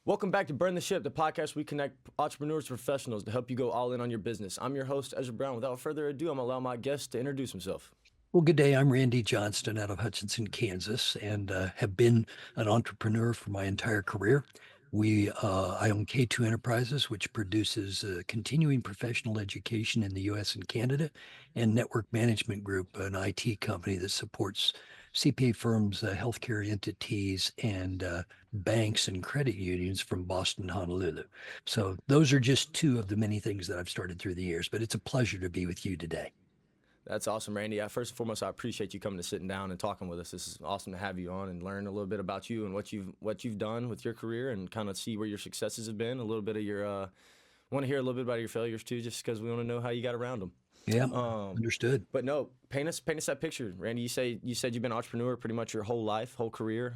Welcome back to Burn the Ship, the podcast we connect entrepreneurs to professionals to help you go all in on your business. I'm your host, Ezra Brown. Without further ado, I'm going to allow my guest to introduce himself. Well, good day. I'm Randy Johnston out of Hutchinson, Kansas, and have been an entrepreneur for my entire career. I own K2 Enterprises, which produces continuing professional education in the U.S. and Canada, and Network Management Group, an IT company that supports CPA firms, healthcare entities, and banks and credit unions from Boston to Honolulu. So those are just two of the many things that I've started through the years, but it's a pleasure to be with you today. That's awesome, Randy. First and foremost, I appreciate you coming to sitting down and talking with us. This is awesome to have you on and learn a little bit about you and what you've done with your career and kind of see where your successes have been. A little bit of your want to hear a little bit about your failures too, just because we want to know how you got around them. Yeah, understood. But no, paint us that picture, Randy. You said you've been an entrepreneur pretty much your whole life, whole career.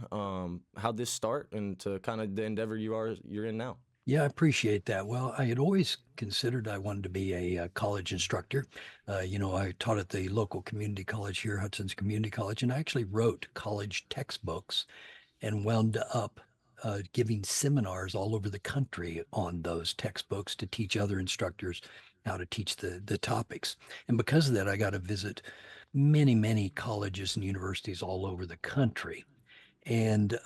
How'd this start, and to kind of the endeavor you're in now? Yeah, I appreciate that. Well, I had always considered I wanted to be a college instructor. I taught at the local community college here, Hudson's Community College, and I actually wrote college textbooks and wound up giving seminars all over the country on those textbooks to teach other instructors how to teach the topics. And because of that, I got to visit many, many colleges and universities all over the country. And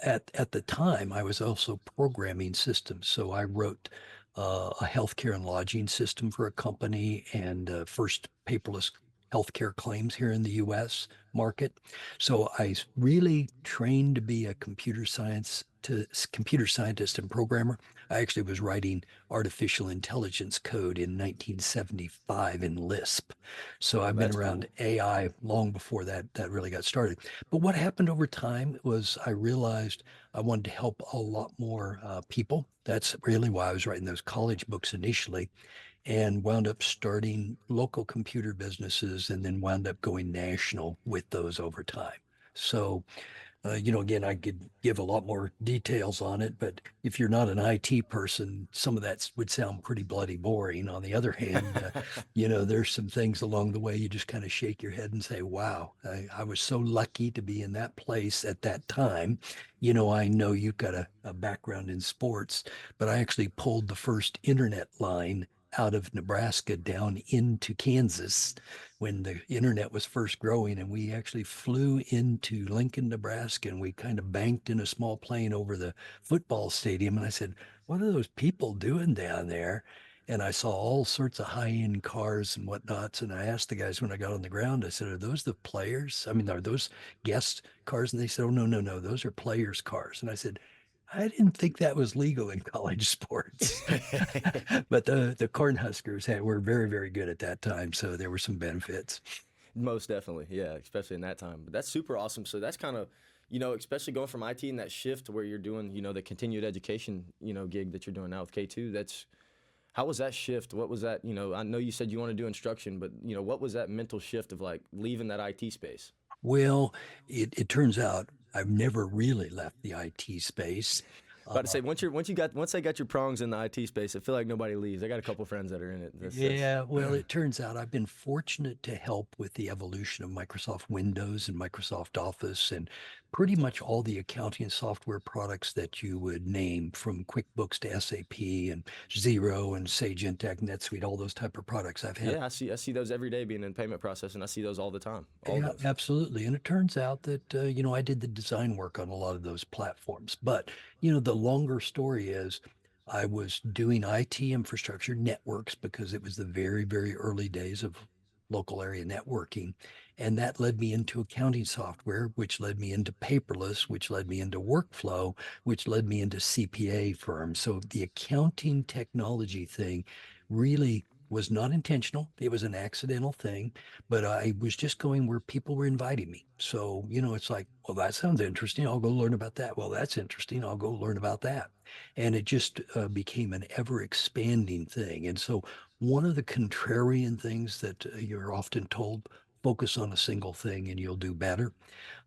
at the time, I was also programming systems. So I wrote a healthcare and lodging system for a company and first paperless healthcare claims here in the U.S. market. So I really trained to be a computer scientist and programmer. I actually was writing artificial intelligence code in 1975 in Lisp. So I've been That's around cool. AI long before that really got started. But what happened over time was I realized I wanted to help a lot more people. That's really why I was writing those college books initially, and wound up starting local computer businesses and then wound up going national with those over time. So, again, I could give a lot more details on it, but if you're not an IT person, some of that would sound pretty bloody boring. On the other hand, there's some things along the way you just kind of shake your head and say, wow, I was so lucky to be in that place at that time. I know you've got a background in sports, but I actually pulled the first internet line out of Nebraska down into Kansas when the internet was first growing. And we actually flew into Lincoln, Nebraska, and we kind of banked in a small plane over the football stadium. And I said, what are those people doing down there? And I saw all sorts of high-end cars and whatnots. And I asked the guys when I got on the ground, I said, are those the players? I mean, are those guest cars? And they said, oh, no, no, no, those are players' cars. And I said, I didn't think that was legal in college sports. But the Cornhuskers were very, very good at that time. So there were some benefits. Most definitely, yeah, especially in that time. But that's super awesome. So that's kind of, especially going from IT and that shift to where you're doing, the continued education, gig that you're doing now with K2. How was that shift? What was that? I know you said you want to do instruction, but what was that mental shift of like leaving that IT space? Well, it turns out I've never really left the IT space. About to say once they got your prongs in the IT space, I feel like nobody leaves. I got a couple friends that are in it. That's Yeah, well, it turns out I've been fortunate to help with the evolution of Microsoft Windows and Microsoft Office and pretty much all the accounting software products that you would name, from QuickBooks to SAP and Xero and Sage Intacct, NetSuite, all those type of products. I've had. Yeah, I see those every day being in payment processing. I see those all the time. All Yeah, those. absolutely. And it turns out that, I did the design work on a lot of those platforms. But, the longer story is I was doing IT infrastructure networks because it was the very, very early days of local area networking. And that led me into accounting software, which led me into paperless, which led me into workflow, which led me into CPA firms. So the accounting technology thing really was not intentional. It was an accidental thing, but I was just going where people were inviting me. So, it's like, well, that sounds interesting. I'll go learn about that. Well, that's interesting. I'll go learn about that. And it just became an ever expanding thing. And so, one of the contrarian things that you're often told, focus on a single thing and you'll do better.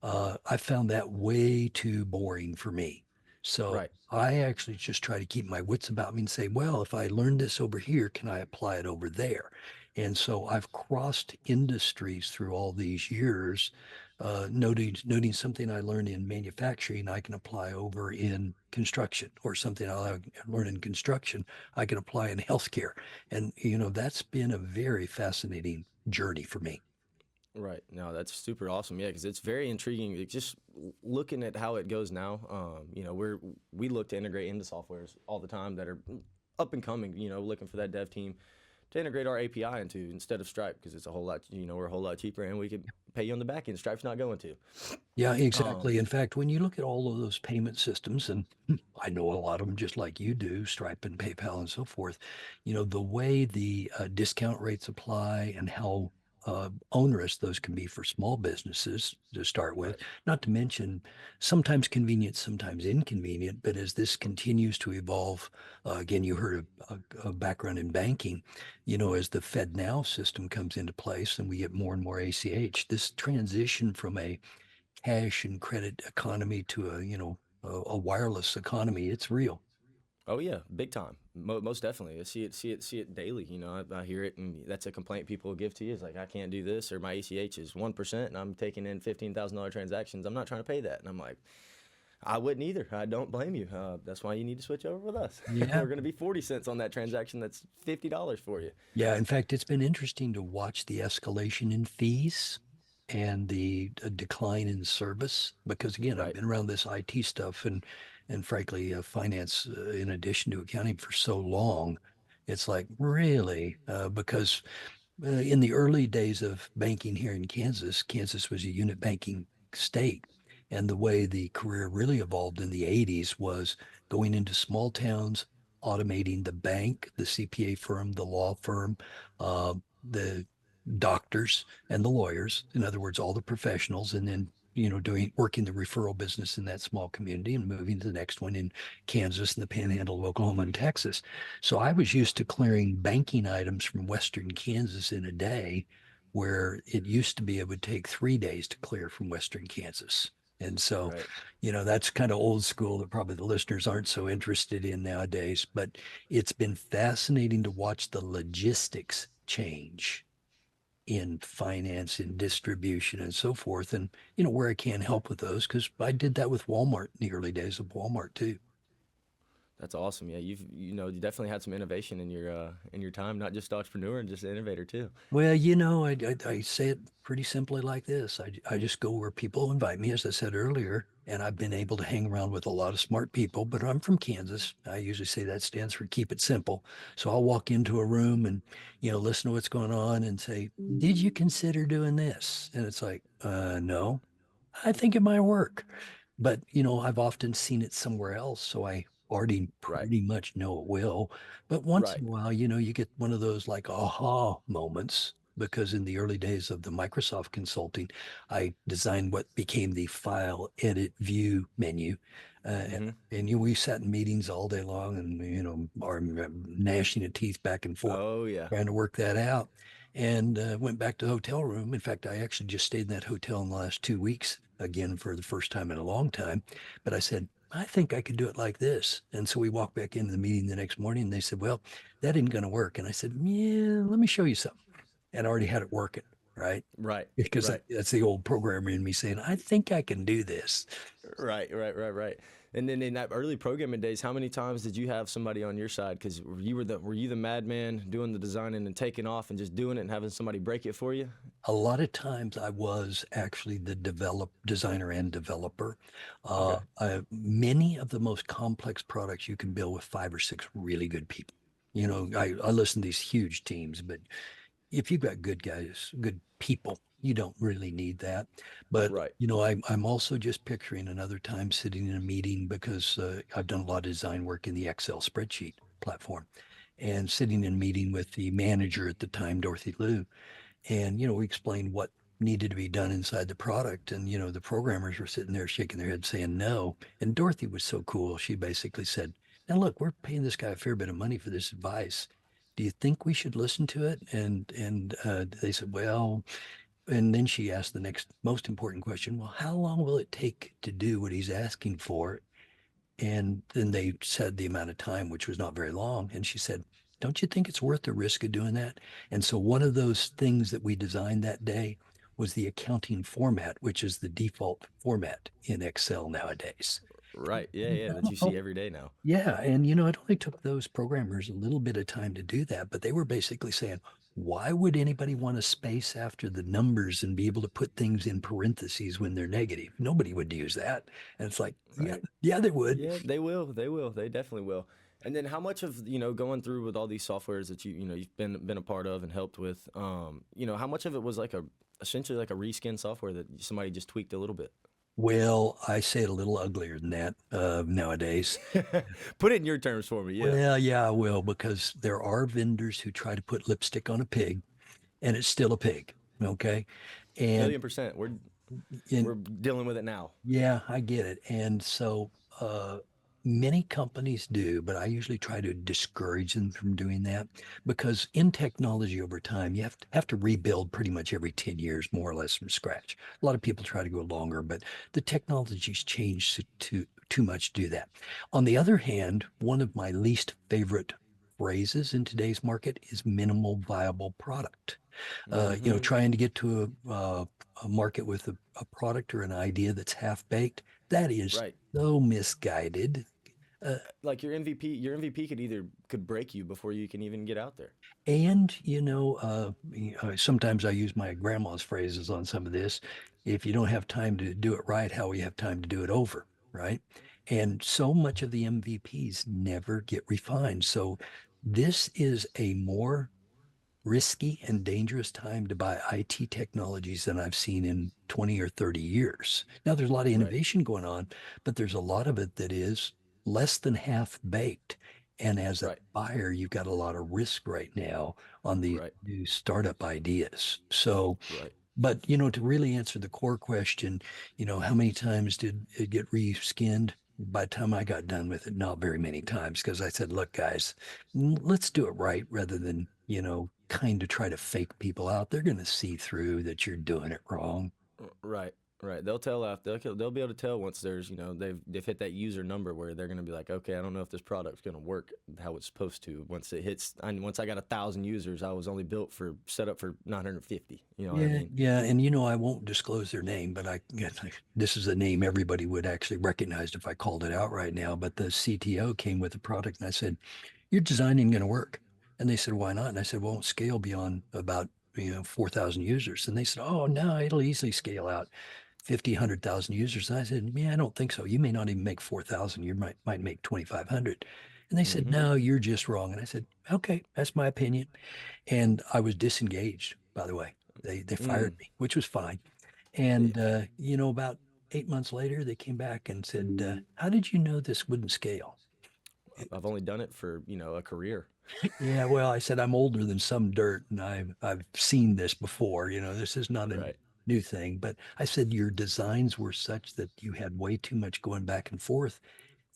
I found that way too boring for me. So Right. I actually just try to keep my wits about me and say, well, if I learned this over here, can I apply it over there? And so I've crossed industries through all these years, noting something I learned in manufacturing, I can apply over in construction, or something I learned in construction, I can apply in healthcare. And, that's been a very fascinating journey for me. Right. No, that's super awesome. Yeah, because it's very intriguing. Just looking at how it goes now. We look to integrate into softwares all the time that are up and coming. Looking for that dev team to integrate our API into instead of Stripe, because it's a whole lot. We're a whole lot cheaper, and we could pay you on the back end. Stripe's not going to. Yeah, Um, exactly. In fact, when you look at all of those payment systems, and I know a lot of them just like you do, Stripe and PayPal and so forth, the way the discount rates apply and how onerous those can be for small businesses to start with, right. not to mention sometimes convenient, sometimes inconvenient. But as this continues to evolve, again, you heard a background in banking, as the Fed Now system comes into place and we get more and more ACH, this transition from a cash and credit economy to a wireless economy, it's real. Oh yeah, big time. Most definitely. I see it daily. I hear it, and that's a complaint people give to you. It's like, I can't do this, or my ACH is 1%, and I'm taking in $15,000 transactions. I'm not trying to pay that, and I'm like, I wouldn't either. I don't blame you. That's why you need to switch over with us. Yeah. We're going to be 40 cents on that transaction. That's $50 for you. Yeah, in fact, it's been interesting to watch the escalation in fees and the decline in service, because again, I've Right. been around this IT stuff and frankly, finance, in addition to accounting, for so long. It's like, really, because in the early days of banking here in Kansas, Kansas was a unit banking state. And the way the career really evolved in the 80s was going into small towns, automating the bank, the CPA firm, the law firm, the doctors, and the lawyers. In other words, all the professionals, and then doing working the referral business in that small community and moving to the next one in Kansas and the Panhandle of Oklahoma and Texas. So I was used to clearing banking items from Western Kansas in a day, where it used to be it would take 3 days to clear from Western Kansas. And so, Right. that's kind of old school that probably the listeners aren't so interested in nowadays. But it's been fascinating to watch the logistics change in finance and distribution and so forth. And, where I can help with those, because I did that with Walmart in the early days of Walmart too. That's awesome. Yeah, you definitely had some innovation in your time, not just entrepreneur and just innovator too. Well, I say it pretty simply like this. I just go where people invite me, as I said earlier, and I've been able to hang around with a lot of smart people. But I'm from Kansas. I usually say that stands for keep it simple. So I'll walk into a room and, listen to what's going on and say, did you consider doing this? And it's like, no, I think it might work. But, I've often seen it somewhere else, so I already Right. pretty much know it will. But once in Right. a while, you get one of those like aha moments, because in the early days of the Microsoft consulting, I designed what became the file edit view menu. Mm-hmm. We sat in meetings all day long and, are gnashing of teeth back and forth, Oh yeah. trying to work that out. And went back to the hotel room. In fact, I actually just stayed in that hotel in the last 2 weeks, again for the first time in a long time. But I said, I think I could do it like this. And so we walked back into the meeting the next morning and they said, well, that isn't going to work. And I said, yeah, let me show you something. And I already had it working, right? Right. Because Right. that's the old programmer in me saying, I think I can do this. Right. And then in that early programming days, how many times did you have somebody on your side? Because were you the madman doing the designing and taking off and just doing it and having somebody break it for you? A lot of times I was actually the designer and developer. Okay. Many of the most complex products you can build with 5 or 6 really good people. I listen to these huge teams, but if you've got good guys, good people, you don't really need that. But Right. I'm also just picturing another time sitting in a meeting, because I've done a lot of design work in the Excel spreadsheet platform, and sitting in a meeting with the manager at the time, Dorothy Liu, and we explained what needed to be done inside the product, and the programmers were sitting there shaking their head saying no. And Dorothy was so cool. She basically said, now look, we're paying this guy a fair bit of money for this advice. Do you think we should listen to it? And they said, well. And then she asked the next most important question, well, how long will it take to do what he's asking for? And then they said the amount of time, which was not very long. And she said, don't you think it's worth the risk of doing that? And so one of those things that we designed that day was the accounting format, which is the default format in Excel nowadays. Right. Yeah, yeah, that you see every day now. Yeah, and it only took those programmers a little bit of time to do that, but they were basically saying, why would anybody want to space after the numbers and be able to put things in parentheses when they're negative? Nobody would use that. And it's like, yeah, Right. yeah, they would. Yeah, they will. They will. They definitely will. And then how much of, going through with all these softwares that you've been a part of and helped with, how much of it was like a essentially like a reskin software that somebody just tweaked a little bit? Well, I say it a little uglier than that nowadays. Put it in your terms for me. Yeah. Well, yeah, I will, because there are vendors who try to put lipstick on a pig and it's still a pig. Okay. And, Million percent. We're and dealing with it now. yeah, I get it. And so many companies do, but I usually try to discourage them from doing that, because in technology over time, you have to rebuild pretty much every 10 years, more or less from scratch. A lot of people try to go longer, but the technology's changed too much to do that. On the other hand, one of my least favorite phrases in today's market is minimal viable product. Mm-hmm. Trying to get to a market with a product or an idea that's half baked, that is Right. so misguided. Uh, Like your MVP could break you before you can even get out there. and, sometimes I use my grandma's phrases on some of this. If you don't have time to do it right, how will you have time to do it over? Right. And so much of the MVPs never get refined. So this is a more risky and dangerous time to buy IT technologies than I've seen in 20 or 30 years. Now, there's a lot of Right. innovation going on, but there's a lot of it that is less than half baked. And as a Right. buyer, you've got a lot of risk right now on the Right. new startup ideas. So, Right. but to really answer the core question, how many times did it get reskinned? By the time I got done with it, not very many times, because I said, look, guys, let's do it right rather than, kind of try to fake people out. They're going to see through that you're doing it wrong. Right, right. They'll tell after they'll be able to tell once there's they've hit that user number where they're gonna be like, okay, I don't know if this product's gonna work how it's supposed to. Once I got 1,000 users, I was only built for set up for 950. You know what I Yeah, mean? yeah, and I won't disclose their name, but this is a name everybody would actually recognize if I called it out right now. But the CTO came with the product, and I said, "Your design ain't going to work." And they said, "Why not?" And I said, "Well, it won't scale beyond about 4,000 users." And they said, "Oh no, it'll easily scale out 50, 100,000 users." And I said, "Yeah, I don't think so. You may not even make 4,000. You might make 2,500." And they said, Mm-hmm. "No, you're just wrong." And I said, "Okay, that's my opinion." And I was disengaged, by the way. They fired Mm. me, which was fine. Yeah. And about 8 months later, they came back and said, "How did you know this wouldn't scale?" I've only done it for a career. Yeah, well, I said I'm older than some dirt, and I've seen this before. This is not a Right. new thing. But I said your designs were such that you had way too much going back and forth.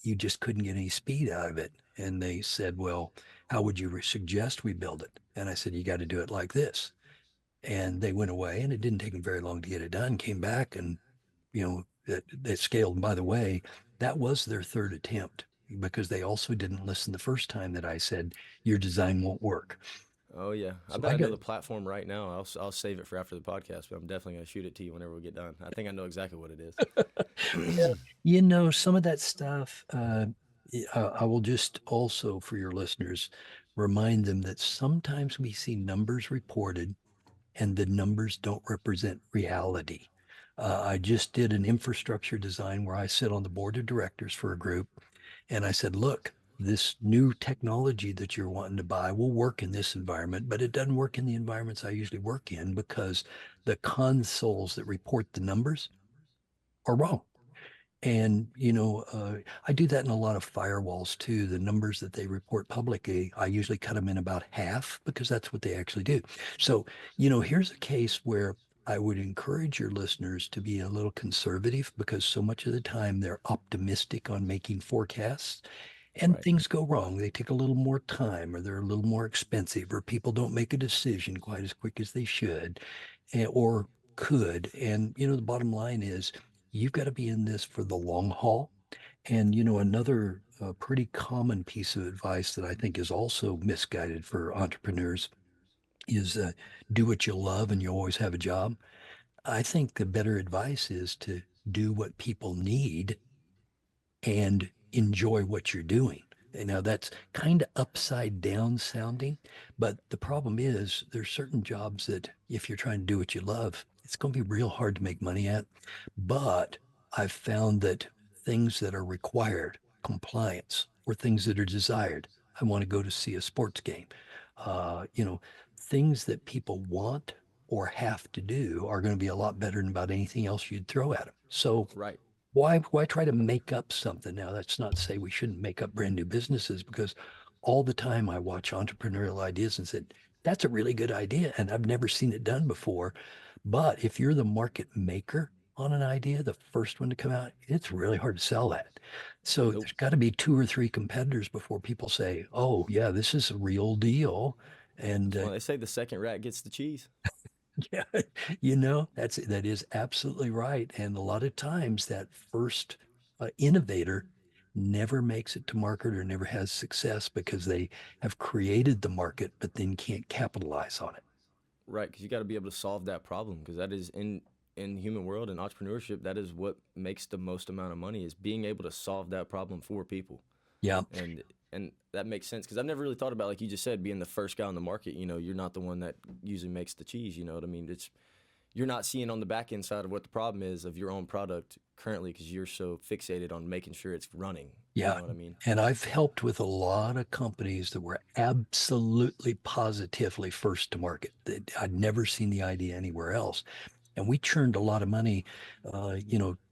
You just couldn't get any speed out of it. And they said, "Well, how would you suggest we build it?" And I said, "You got to do it like this." And they went away, and it didn't take them very long to get it done. Came back, and it scaled. And by the way, that was their third attempt, because they also didn't listen the first time that I said your design won't work. Oh yeah. I So bet I I know got the platform right now. I'll save it for after the podcast, but I'm definitely gonna shoot it to you whenever we get done. I think I know exactly what it yeah, is. some of that stuff. I will just also, for your listeners, remind them that sometimes we see numbers reported and the numbers don't represent reality. I just did an infrastructure design where I sit on the board of directors for a group, and I said, look, this new technology that you're wanting to buy will work in this environment, but it doesn't work in the environments I usually work in, because the consoles that report the numbers are wrong. And, I do that in a lot of firewalls too. The numbers that they report publicly, I usually cut them in about half, because that's what they actually do. So, here's a case where I would encourage your listeners to be a little conservative, because so much of the time they're optimistic on making forecasts and Right. things go wrong. They take a little more time, or they're a little more expensive, or people don't make a decision quite as quick as they should, or could. And, the bottom line is you've got to be in this for the long haul. And, another pretty common piece of advice that I think is also misguided for entrepreneurs is do what you love and you always have a job. I think the better advice is to do what people need and enjoy what you're doing. And now that's kind of upside down sounding, but the problem is there's certain jobs that if you're trying to do what you love, it's going to be real hard to make money at. But I've found that things that are required, compliance, or things that are desired, I want to go to see a sports game. You know, things that people want or have to do are going to be a lot better than about anything else you'd throw at them. So Right. why try to make up something? Now, that's not to say we shouldn't make up brand new businesses because all the time I watch entrepreneurial ideas and said, that's a really good idea. And I've never seen it done before. But if you're the market maker on an idea, the first one to come out, it's really hard to sell that. So Nope. there's got to be two or three competitors before people say, oh, yeah, this is a real deal. And That's why they say the second rat gets the cheese. yeah, that is absolutely right. And a lot of times that first innovator never makes it to market or never has success because they have created the market but then can't capitalize on it. Right, because you got to be able to solve that problem. Because that is in the human world and entrepreneurship, that is what makes the most amount of money is being able to solve that problem for people. Yeah, And and that makes sense because I've never really thought about like you just said being the first guy on the market. You know, you're not the one that usually makes the cheese. You know what I mean? It's you're not seeing on the back end side of what the problem is of your own product currently because you're so fixated on making sure it's running. You yeah. know what I mean? And I've helped with a lot of companies that were absolutely positively first to market. That I'd never seen the idea anywhere else. And we churned a lot of money,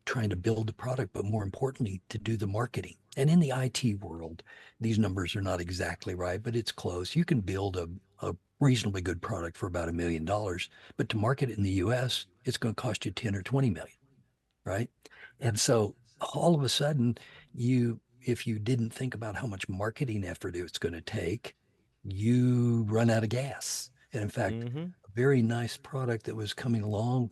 trying to build the product, but more importantly, to do the marketing. And in the IT world, these numbers are not exactly right, but it's close. You can build a reasonably good product for about $1 million, but to market it in the US, it's going to cost you 10 or 20 million, right? And so all of a sudden, if you didn't think about how much marketing effort it's going to take, you run out of gas. And in fact, Mm-hmm. a very nice product that was coming along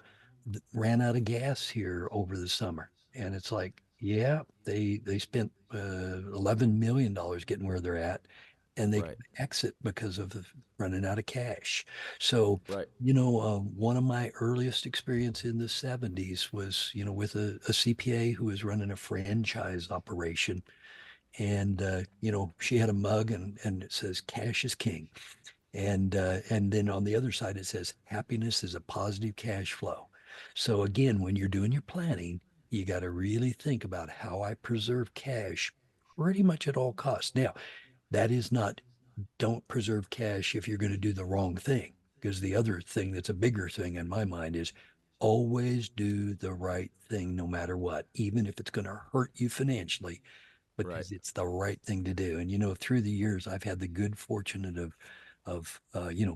ran out of gas here over the summer. And it's like, yeah, they spent $11 million getting where they're at, and they Right. exit because of running out of cash. So Right. one of my earliest experience in the 70s was, with a CPA who was running a franchise operation. And, she had a mug and it says, cash is king. And then on the other side, it says, happiness is a positive cash flow. So again, when you're doing your planning, you got to really think about how I preserve cash pretty much at all costs. Now, that is not don't preserve cash if you're going to do the wrong thing. Because the other thing that's a bigger thing in my mind is always do the right thing no matter what, even if it's going to hurt you financially, Right. because it's the right thing to do. And through the years, I've had the good fortune of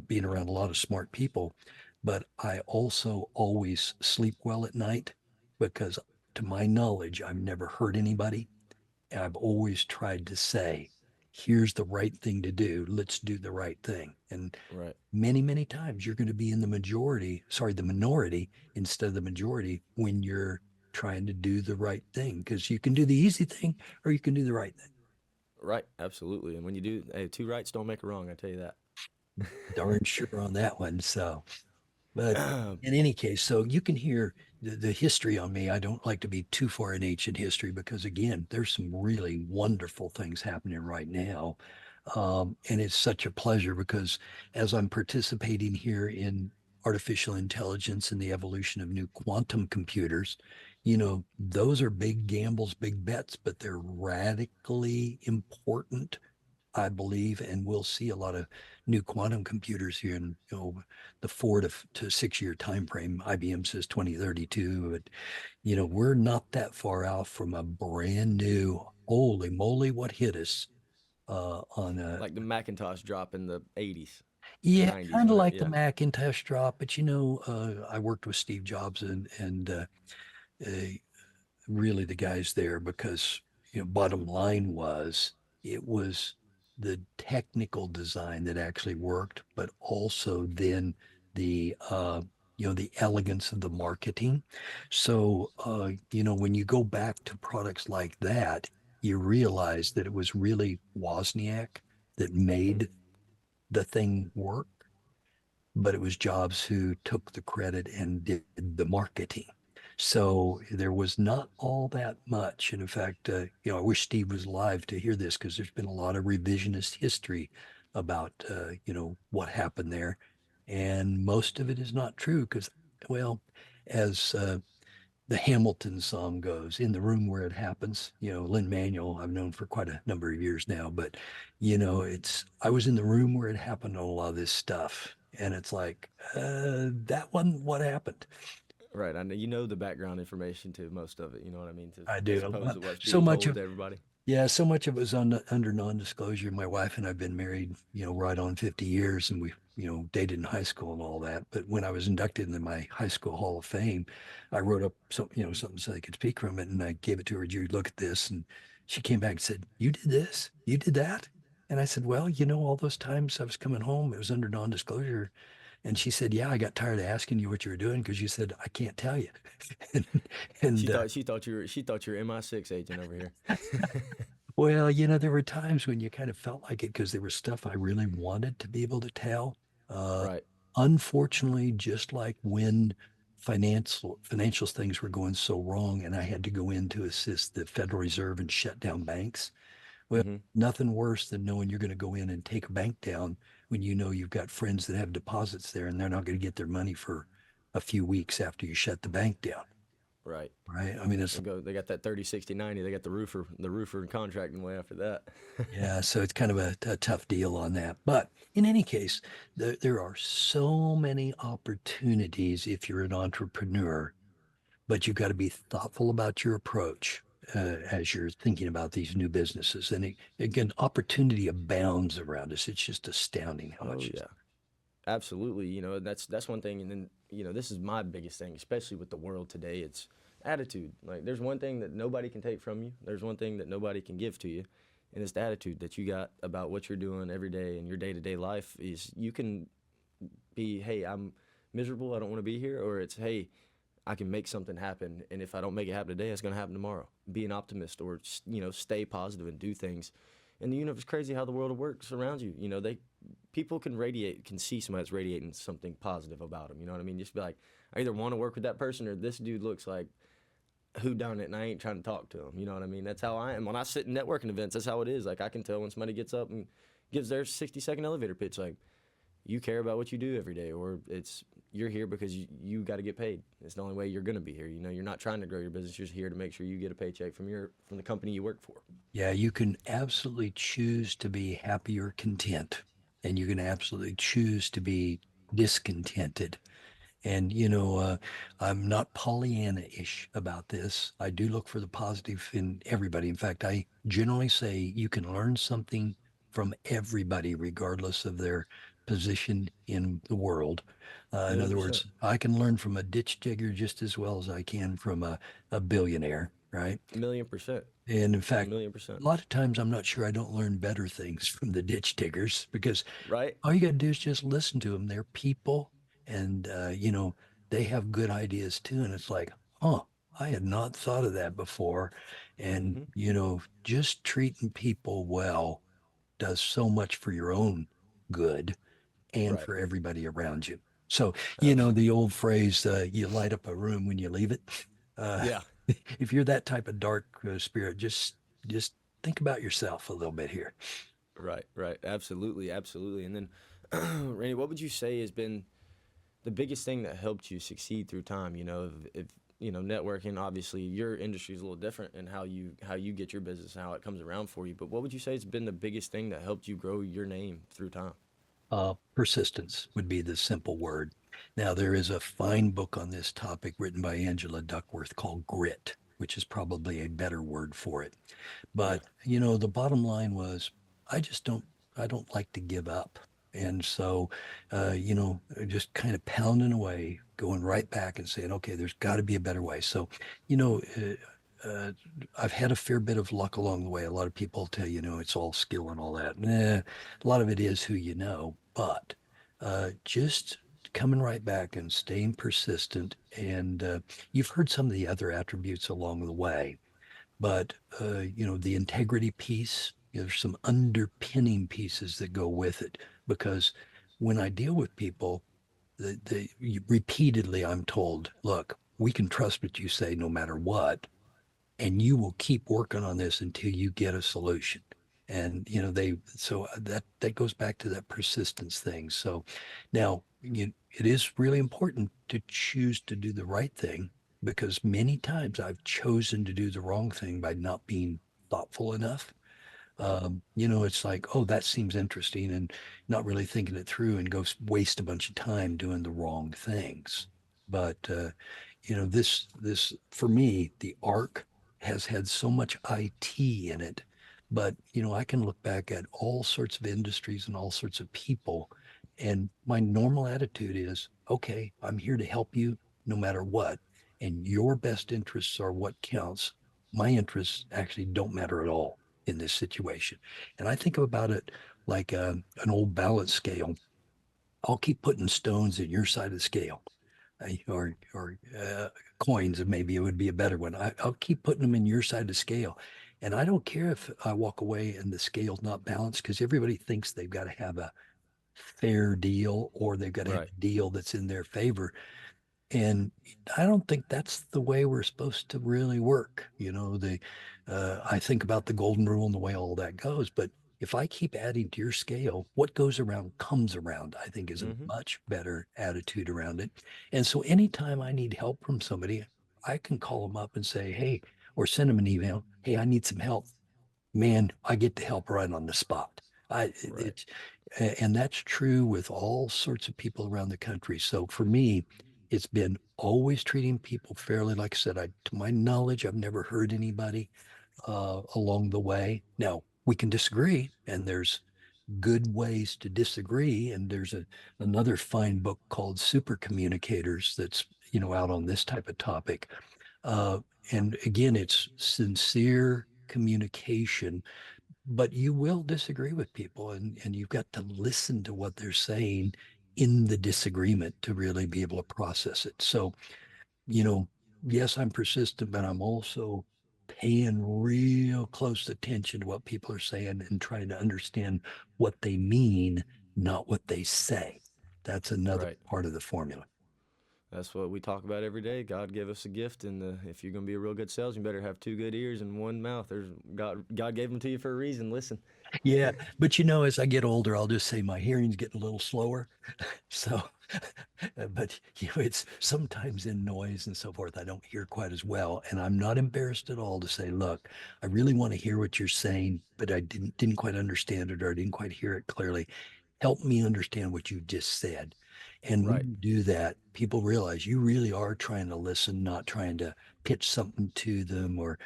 being around a lot of smart people, but I also always sleep well at night because, to my knowledge, I've never hurt anybody. And I've always tried to say, here's the right thing to do. Let's do the right thing. And Right. many, many times you're going to be in the minority instead of the majority when you're trying to do the right thing because you can do the easy thing or you can do the right thing. Right. Absolutely. And when you do, hey, two rights don't make a wrong. I tell you Darn sure on that one. So, but that. in any case, so you can hear the history on me. I don't like to be too far in ancient history because, again, there's some really wonderful things happening right now. And it's such a pleasure because as I'm participating here in artificial intelligence and the evolution of new quantum computers, those are big gambles, big bets, but they're radically important, I believe, and we'll see a lot of new quantum computers here in the 4 to 6 year time frame. IBM says 2032, but we're not that far out from a brand new. Holy moly, what hit us on a Like the Macintosh drop in the 80s or yeah, 90s, kind of whatever. like the Yeah. Macintosh drop, but I worked with Steve Jobs and uh, really the guys there because bottom line was it was the technical design that actually worked, but also then the elegance of the marketing. So when you go back to products like that, you realize that it was really Wozniak that made the thing work. but it was Jobs who took the credit and did the marketing. So there was not all that much. And in fact, I wish Steve was alive to hear this because there's been a lot of revisionist history about, what happened there. And most of it is not true because, well, as the Hamilton song goes, in the room where it happens. Lynn Manuel, I've known for quite a number of years now, but I was in the room where it happened on a lot of this stuff. And it's like, that wasn't what happened. Right. I know you know the background information to most of it. You know what I mean? To I as do. opposed to what's So being much told of to everybody. Yeah, so much of it was under non-disclosure. My wife and I've been married, right on 50 years, and we, dated in high school and all that. But when I was inducted into my high school Hall of Fame, I wrote up something so they could speak from it, and I gave it to her. Jude, look at this, and she came back and said, "You did this? You did that?" And I said, "Well, all those times I was coming home, it was under non-disclosure." And she said, "Yeah, I got tired of asking you what you were doing because you said I can't tell you." and, She and thought she thought you were MI6 agent over here. Well, there were times when you kind of felt like it because there was stuff I really wanted to be able to tell. Uh, Right. Unfortunately, just like when financial things were going so wrong, and I had to go in to assist the Federal Reserve and shut down banks. Well, Mm-hmm. nothing worse than knowing you're going to go in and take a bank down when you know you've got friends that have deposits there and they're not going to get their money for a few weeks after you shut the bank down. Right. Right? I mean, it's They got that 30, 60, 90. They got the roofer contracting way after that. Yeah, so it's kind of a tough deal on that. But in any case, there are so many opportunities if you're an entrepreneur, but you've got to be thoughtful about your approach as you're thinking about these new businesses. And again, opportunity abounds around us. It's just astounding how Oh much is. yeah. Absolutely. That's one thing, and then this is my biggest thing, especially with the world today. It's attitude. Like there's one thing that nobody can take from you. There's one thing that nobody can give to you, and it's the attitude that you got about what you're doing every day in your day-to-day life. Is you can be, hey, I'm miserable, I don't want to be here, or it's, hey, I can make something happen, and if I don't make it happen today, it's going to happen tomorrow. Be an optimist, or stay positive and do things. And it's crazy how the world works around you. They people can see somebody that's radiating something positive about them. You know what I mean? Just be like, I either want to work with that person or this dude looks like who done it, and I ain't trying to talk to him. You know what I mean? That's how I am when I sit in networking events. That's how it is. Like I can tell when somebody gets up and gives their 60-second elevator pitch. Like you care about what you do every day, or it's you're here because you got to get paid. It's the only way you're going to be here. You're not trying to grow your business. You're just here to make sure you get a paycheck from the company you work for. Yeah, you can absolutely choose to be happy or content, and you can absolutely choose to be discontented. And, I'm not Pollyanna-ish about this. I do look for the positive in everybody. In fact, I generally say you can learn something from everybody, regardless of their position in the world. In Million other percent. words, I can learn from a ditch digger just as well as I can from a billionaire, right? Million percent. And in A fact, million percent. a lot of times I'm not sure I don't learn better things from the ditch diggers because Right? all you got to do is just listen to them. They're people and, they have good ideas too. And it's like, huh, I had not thought of that before. And, Mm-hmm. just treating people well does so much for your own good and Right. for everybody around you. So, Absolutely. the old phrase, you light up a room when you leave it. Uh, Yeah. if you're that type of dark spirit, just think about yourself a little bit here. Right. Right. Absolutely. Absolutely. And then, Randy, what would you say has been the biggest thing that helped you succeed through time? If networking, obviously your industry is a little different in how you get your business and how it comes around for you. But what would you say has been the biggest thing that helped you grow your name through time? Persistence would be the simple word. Now, there is a fine book on this topic written by Angela Duckworth called Grit, which is probably a better word for it. Yeah. But, the bottom line was I don't like to give up. And so, just kind of pounding away, going right back and saying, okay, there's got to be a better way. So, you know, I've had a fair bit of luck along the way. A lot of people tell it's all skill and all that. Nah, a lot of it is who you know, but just coming right back and staying persistent. And you've heard some of the other attributes along the way, but the integrity piece, there's some underpinning pieces that go with it because when I deal with people, Repeatedly I'm told, look, we can trust what you say no matter what, and you will keep working on this until you get a solution. And that goes back to that persistence thing. So now it is really important to choose to do the right thing, because many times I've chosen to do the wrong thing by not being thoughtful enough. Right. It's like, oh, that seems interesting, and not really thinking it through, and go waste a bunch of time doing the wrong things. But this for me, the arc has had so much IT in it, but I can look back at all sorts of industries and all sorts of people, and my normal attitude is, okay, I'm here to help you no matter what, and your best interests are what counts. My interests actually don't matter at all in this situation. And I think about it like an old balance scale. I'll keep putting stones in your side of the scale, or coins, maybe it would be a better one. I'll keep putting them in your side of the scale. And I don't care if I walk away and the scale's not balanced, because everybody thinks they've got to have a fair deal, or they've got to have Right. a deal that's in their favor. And I don't think that's the way we're supposed to really work. I think about the golden rule and the way all that goes. But if I keep adding to your scale, what goes around comes around, I think is a Mm-hmm. much better attitude around it. And so anytime I need help from somebody, I can call them up and say, hey, or send them an email. Hey, I need some help. Man, I get to help right on the spot. Right. And that's true with all sorts of people around the country. So for me, it's been always treating people fairly. Like I said, to my knowledge, I've never hurt anybody along the way. Now, we can disagree, and there's good ways to disagree. And there's another fine book called Super Communicators that's out on this type of topic. Uh, and again, it's sincere communication, but you will disagree with people, and you've got to listen to what they're saying in the disagreement to really be able to process it. So, you know, yes, I'm persistent, but I'm also paying real close attention to what people are saying and trying to understand what they mean, not what they say. That's another Right. part of the formula. That's what we talk about every day. God gave us a gift, and if you're gonna be a real good salesman, you better have two good ears and one mouth. There's God gave them to you for a reason. Listen. Yeah, but as I get older, I'll just say my hearing's getting a little slower. So, but it's sometimes in noise and so forth, I don't hear quite as well. And I'm not embarrassed at all to say, look, I really want to hear what you're saying, but I didn't quite understand it, or I didn't quite hear it clearly. Help me understand what you just said. And when Right. you do that, people realize you really are trying to listen, not trying to pitch something to them, or,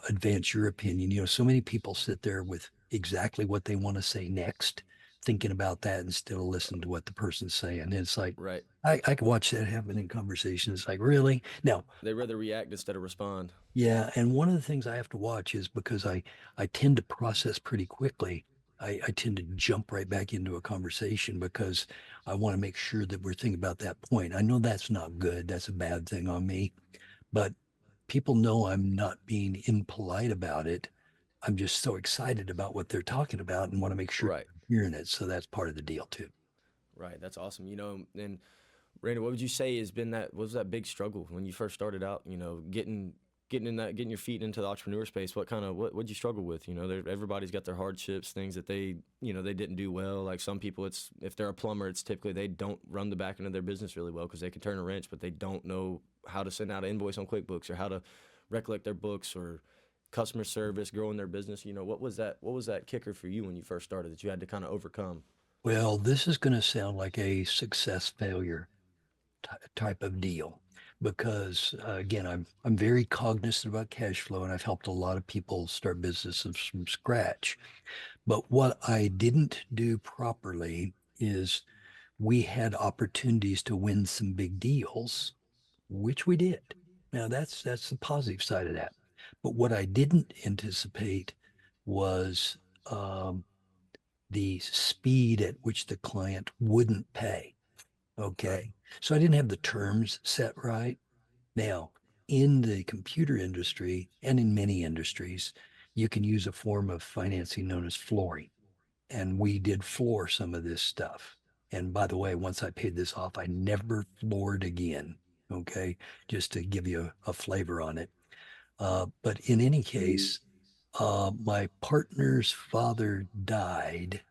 advance your opinion. So many people sit there with exactly what they want to say next, thinking about that instead of listening to what the person's saying. And it's like, Right. I can watch that happen in conversation. It's like, really? Now, They rather react instead of respond. yeah. And one of the things I have to watch is, because I tend to process pretty quickly. I tend to jump right back into a conversation, because I want to make sure that we're thinking about that point. I know that's not good. That's a bad thing on me, but people know I'm not being impolite about it. I'm just so excited about what they're talking about and want to make sure Right. I'm hearing it. So that's part of the deal too. Right. That's awesome. And Randy, what would you say has been that what was that big struggle when you first started out? Getting your feet into the entrepreneur space. What'd you struggle with? Everybody's got their hardships, things that they didn't do well. Like some people, it's if they're a plumber, it's typically they don't run the back end of their business really well because they can turn a wrench, but they don't know how to send out an invoice on QuickBooks or how to recollect their books or customer service, growing their business. What was that? What was that kicker for you when you first started that you had to kind of overcome? Well, this is going to sound like a success failure type of deal, because again, I'm very cognizant about cash flow, and I've helped a lot of people start businesses from scratch. But what I didn't do properly is, we had opportunities to win some big deals, which we did. Now that's the positive side of that. But what I didn't anticipate was the speed at which the client wouldn't pay. Right. Okay. So I didn't have the terms set right. Now, in the computer industry and in many industries, you can use a form of financing known as flooring. And we did floor some of this stuff. And by the way, once I paid this off, I never floored again. Okay. Just to give you a flavor on it. But in any case, my partner's father died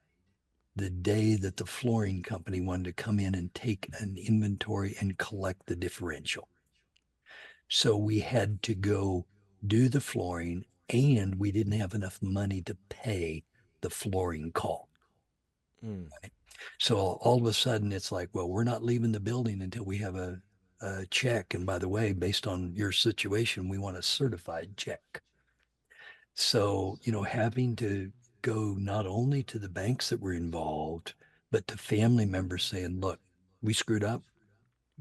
the day that the flooring company wanted to come in and take an inventory and collect the differential. So we had to go do the flooring, and we didn't have enough money to pay the flooring call. Mm, So all of a sudden, it's like, well, we're not leaving the building until we have a check. And by the way, based on your situation, we want a certified check. So, having to go not only to the banks that were involved, but to family members saying, look, we screwed up.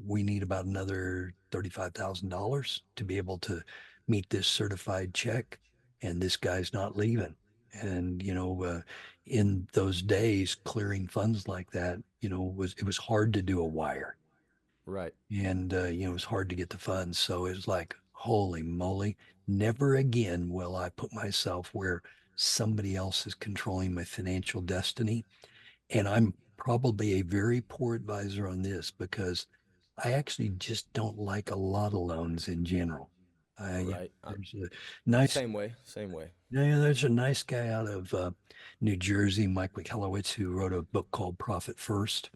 We need about another $35,000 to be able to meet this certified check. And this guy's not leaving. And, in those days, clearing funds like that, it was hard to do a wire. right. And, it was hard to get the funds. So it was like, holy moly, never again will I put myself where somebody else is controlling my financial destiny. And I'm probably a very poor advisor on this because I actually just don't like a lot of loans in general. Right. There's a nice, Same way. Same way. there's a nice guy out of New Jersey, Mike Michalowicz, who wrote a book called Profit First.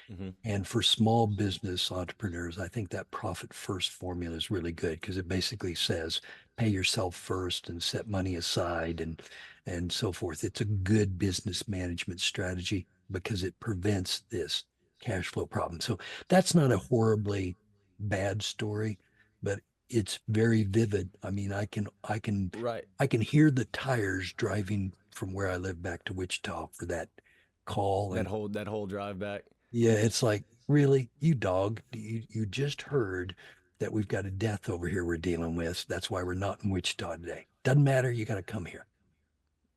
Hmm. And for small business entrepreneurs, I think that profit first formula is really good because it basically says pay yourself first and set money aside and so forth. It's a good business management strategy because it prevents this cash flow problem. So that's not a horribly bad story, but it's very vivid. I mean, Right. I can hear the tires driving from where I live back to Wichita for that call. And That whole drive back. yeah, it's like, really, you dog, you just heard that we've got a death over here we're dealing with. That's why we're not in Wichita today. Doesn't matter, you got to come here.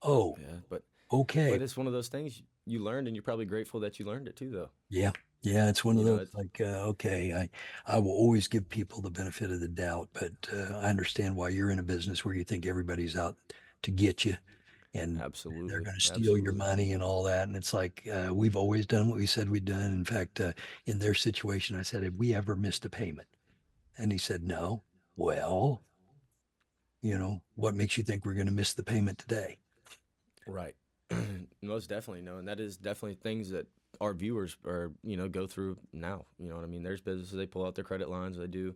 Oh, Yeah. But okay. it's one of those things you learned, and you're probably grateful that you learned it too, though. Yeah. Yeah, it's one of You know, those it's like, okay, I will always give people the benefit of the doubt, but I understand why you're in a business where you think everybody's out to get you and they're absolutely, going to steal your absolutely. money and all that. And it's like, we've always done what we said we'd done. In fact, in their situation, I said, have we ever missed a payment? And he said, no. Well, what makes you think we're going to miss the payment today? Right. Most definitely no, and that is definitely things that our viewers are, go through now. You know what I mean? There's businesses they pull out their credit lines. They do,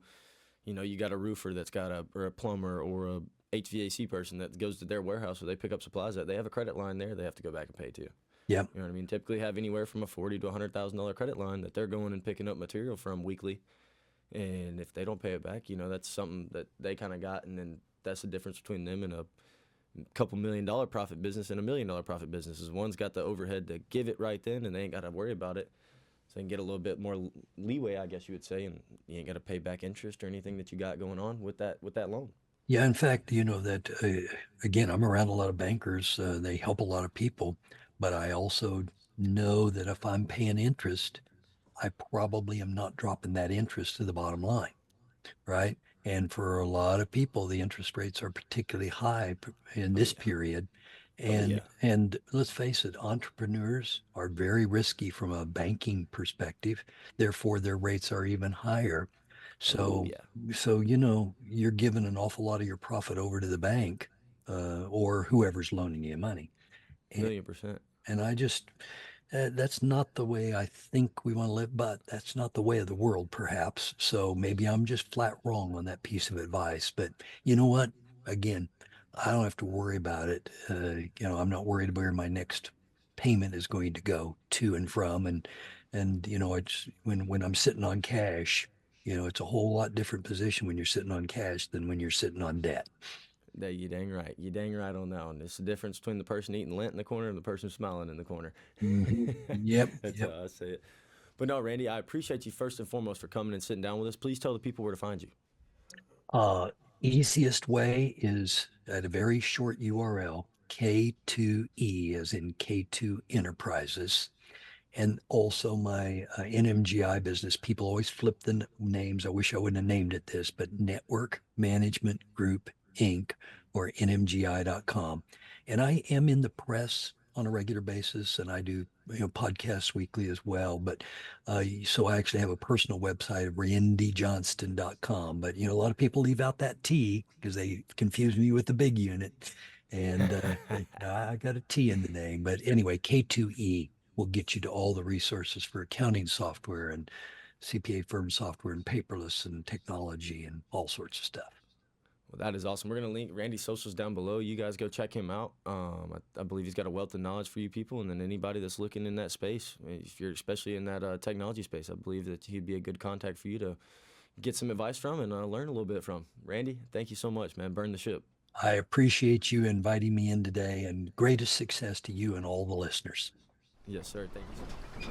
you got a roofer that's got or a plumber or a HVAC person that goes to their warehouse where they pick up supplies that they have a credit line there. They have to go back and pay too. Yeah. You know what I mean? Typically have anywhere from a $40,000 to $100,000 credit line that they're going and picking up material from weekly. And if they don't pay it back, that's something that they kind of got, and then that's the difference between them and a couple $1 million profit business and $1 million profit business. Is one's got the overhead to give it right then, and they ain't got to worry about it, so they can get a little bit more leeway, I guess you would say, and you ain't got to pay back interest or anything that you got going on with that loan. Yeah. In fact, that, again, I'm around a lot of bankers. They help a lot of people, but I also know that if I'm paying interest, I probably am not dropping that interest to the bottom line. Right? And for a lot of people, the interest rates are particularly high in Oh this yeah, period. oh And yeah, and let's face it, entrepreneurs are very risky from a banking perspective. Therefore, their rates are even higher. oh So yeah, you're giving an awful lot of your profit over to the bank, or whoever's loaning you money. And, 1,000,000%. and I just that's not the way I think we want to live, but that's not the way of the world, perhaps. So maybe I'm just flat wrong on that piece of advice. But you know what? Again, I don't have to worry about it. I'm not worried where my next payment is going to go to and from. And it's when I'm sitting on cash, it's a whole lot different position when you're sitting on cash than when you're sitting on debt. That you dang right. You dang right on that one. It's the difference between the person eating lint in the corner and the person smiling in the corner. Mhm. Yep. That's Yep. how I say it. But no, Randy, I appreciate you first and foremost for coming and sitting down with us. Please tell the people where to find you. Uh, Easiest way is at a very short URL, K2E, as in K2 Enterprises, and also my NMGI business. People always flip the names. I wish I wouldn't have named it this, but Network Management Group Inc. or NMGI.com. And I am in the press on a regular basis, and I do podcasts weekly as well. But so I actually have a personal website of randyjohnston.com. But a lot of people leave out that T because they confuse me with the big unit, and I got a T in the name. But anyway, K2E will get you to all the resources for accounting software and CPA firm software and paperless and technology and all sorts of stuff. Well, that is awesome. We're gonna link Randy's socials down below. You guys go check him out. I believe he's got a wealth of knowledge for you people, and then anybody that's looking in that space, if you're especially in that technology space, I believe that he'd be a good contact for you to get some advice from and learn a little bit from. Randy, thank you so much, man. Burn the ship. I appreciate you inviting me in today, and greatest success to you and all the listeners. Yes, sir. Thank you.